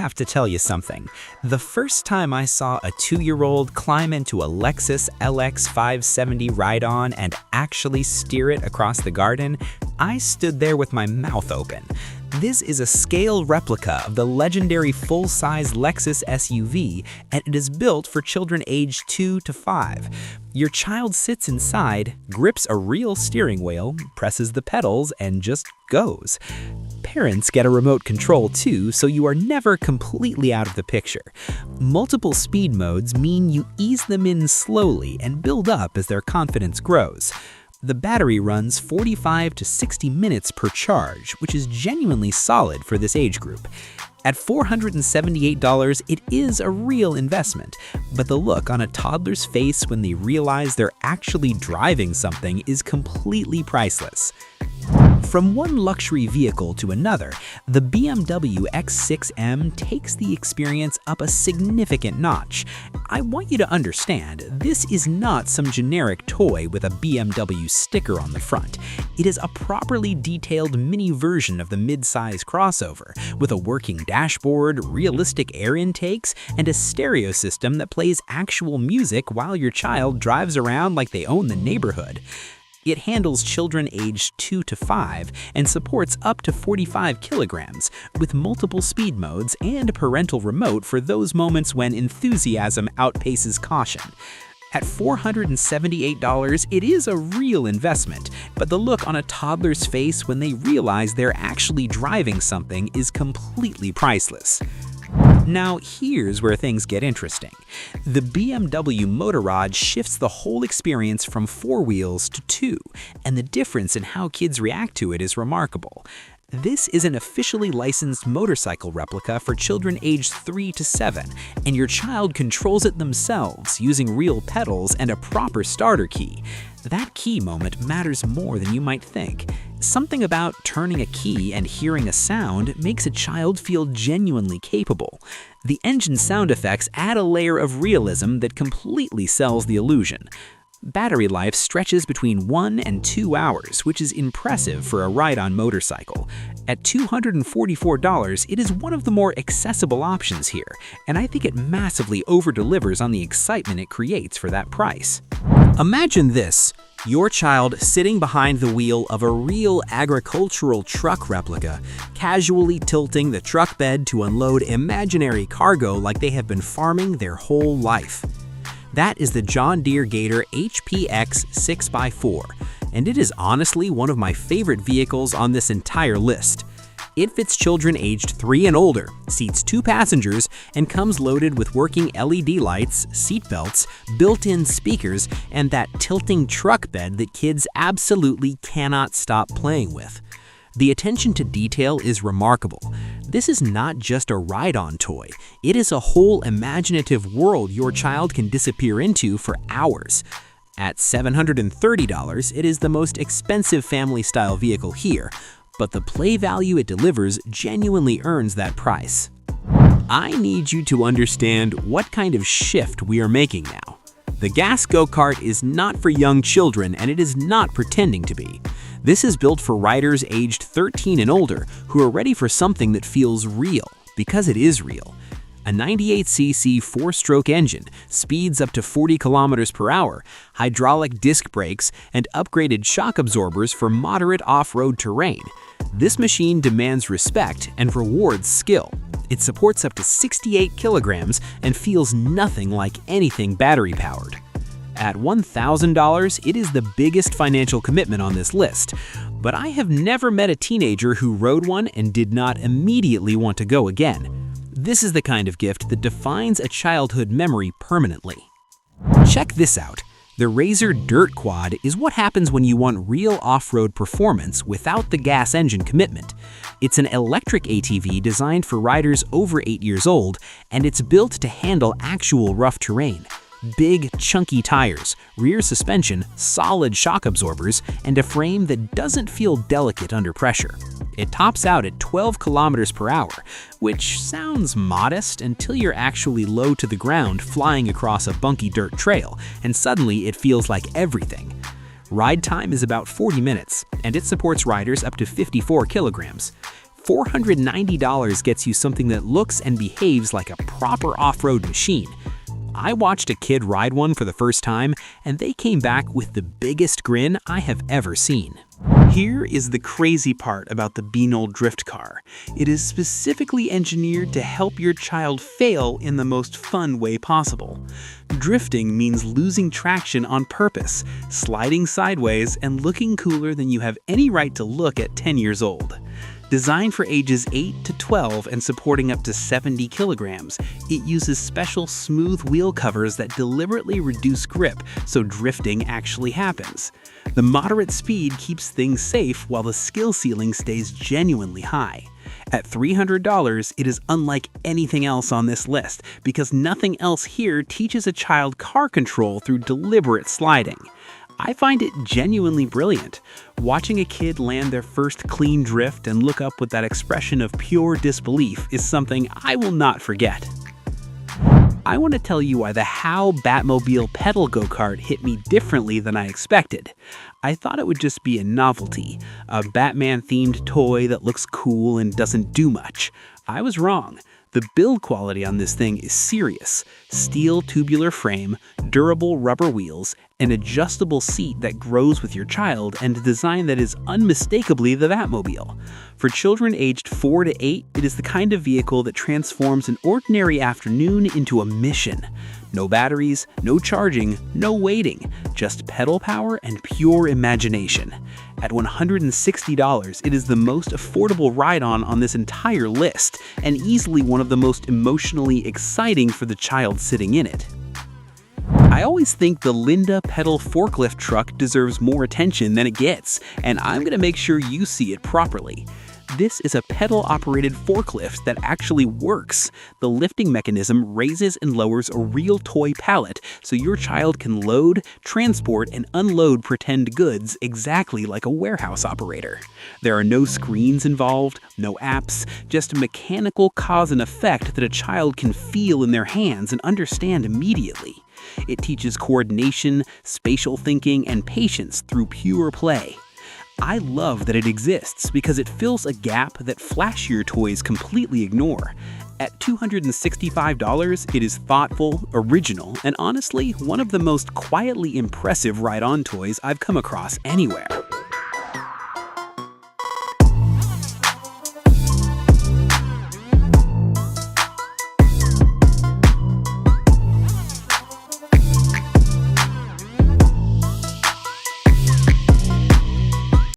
have to tell you something. The first time I saw a 2-year-old climb into a Lexus LX 570 Ride-On and actually steer it across the garden, I stood there with my mouth open. This is a scale replica of the legendary full-size Lexus SUV, and it is built for children aged 2 to 5. Your child sits inside, grips a real steering wheel, presses the pedals, and just goes. Parents get a remote control too, so you are never completely out of the picture. Multiple speed modes mean you ease them in slowly and build up as their confidence grows. The battery runs 45 to 60 minutes per charge, which is genuinely solid for this age group. At $478, it is a real investment, but the look on a toddler's face when they realize they're actually driving something is completely priceless. From one luxury vehicle to another, the BMW X6 M takes the experience up a significant notch. I want you to understand, this is not some generic toy with a BMW sticker on the front. It is a properly detailed mini version of the mid-size crossover, with a working dashboard, realistic air intakes, and a stereo system that plays actual music while your child drives around like they own the neighborhood. It handles children aged 2 to 5 and supports up to 45 kilograms, with multiple speed modes and a parental remote for those moments when enthusiasm outpaces caution. At $478, it is a real investment, but the look on a toddler's face when they realize they're actually driving something is completely priceless. Now, here's where things get interesting. The BMW Motorrad shifts the whole experience from 4 wheels to 2, and the difference in how kids react to it is remarkable. This is an officially licensed motorcycle replica for children aged 3 to 7, and your child controls it themselves using real pedals and a proper starter key. That key moment matters more than you might think. Something about turning a key and hearing a sound makes a child feel genuinely capable. The engine sound effects add a layer of realism that completely sells the illusion. Battery life stretches between 1 and 2 hours, which is impressive for a ride-on motorcycle. At $244, it is one of the more accessible options here, and I think it massively over-delivers on the excitement it creates for that price. Imagine this: your child sitting behind the wheel of a real agricultural truck replica, casually tilting the truck bed to unload imaginary cargo like they have been farming their whole life. That is the John Deere Gator HPX 6x4, and it is honestly one of my favorite vehicles on this entire list. It fits children aged 3 and older, seats 2 passengers, and comes loaded with working LED lights, seat belts, built-in speakers, and that tilting truck bed that kids absolutely cannot stop playing with. The attention to detail is remarkable. This is not just a ride-on toy. It is a whole imaginative world your child can disappear into for hours. At $730, it is the most expensive family-style vehicle here, but the play value it delivers genuinely earns that price. I need you to understand what kind of shift we are making now. The Gas Go-Kart is not for young children, and it is not pretending to be. This is built for riders aged 13 and older who are ready for something that feels real, because it is real. A 98cc 4-stroke engine, speeds up to 40 kilometers per hour, hydraulic disc brakes, and upgraded shock absorbers for moderate off-road terrain. This machine demands respect and rewards skill. It supports up to 68 kilograms and feels nothing like anything battery-powered. At $1,000, it is the biggest financial commitment on this list, but I have never met a teenager who rode one and did not immediately want to go again. This is the kind of gift that defines a childhood memory permanently. Check this out. The Razor Dirt Quad is what happens when you want real off-road performance without the gas engine commitment. It's an electric ATV designed for riders over 8 years old, and it's built to handle actual rough terrain. Big, chunky tires, rear suspension, solid shock absorbers, and a frame that doesn't feel delicate under pressure. It tops out at 12 kilometers per hour, which sounds modest until you're actually low to the ground flying across a bunky dirt trail, and suddenly it feels like everything. Ride time is about 40 minutes, and it supports riders up to 54 kilograms. $490 gets you something that looks and behaves like a proper off-road machine. I watched a kid ride one for the first time, and they came back with the biggest grin I have ever seen. Here is the crazy part about the Beno Drift Car. It is specifically engineered to help your child fail in the most fun way possible. Drifting means losing traction on purpose, sliding sideways, and looking cooler than you have any right to look at 10 years old. Designed for ages 8 to 12 and supporting up to 70 kilograms, it uses special smooth wheel covers that deliberately reduce grip so drifting actually happens. The moderate speed keeps things safe while the skill ceiling stays genuinely high. At $300, it is unlike anything else on this list because nothing else here teaches a child car control through deliberate sliding. I find it genuinely brilliant. Watching a kid land their first clean drift and look up with that expression of pure disbelief is something I will not forget. I want to tell you why the How Batmobile pedal go-kart hit me differently than I expected. I thought it would just be a novelty, a Batman-themed toy that looks cool and doesn't do much. I was wrong. The build quality on this thing is serious. Steel tubular frame, durable rubber wheels, an adjustable seat that grows with your child, and a design that is unmistakably the Batmobile. For children aged 4 to 8, it is the kind of vehicle that transforms an ordinary afternoon into a mission. No batteries, no charging, no waiting, just pedal power and pure imagination. At $160, it is the most affordable ride-on on this entire list, and easily one of the most emotionally exciting for the child sitting in it. I always think the Linda pedal forklift truck deserves more attention than it gets, and I'm going to make sure you see it properly. This is a pedal-operated forklift that actually works. The lifting mechanism raises and lowers a real toy pallet so your child can load, transport, and unload pretend goods exactly like a warehouse operator. There are no screens involved, no apps, just a mechanical cause and effect that a child can feel in their hands and understand immediately. It teaches coordination, spatial thinking, and patience through pure play. I love that it exists because it fills a gap that flashier toys completely ignore. At $265, it is thoughtful, original, and honestly, one of the most quietly impressive ride-on toys I've come across anywhere.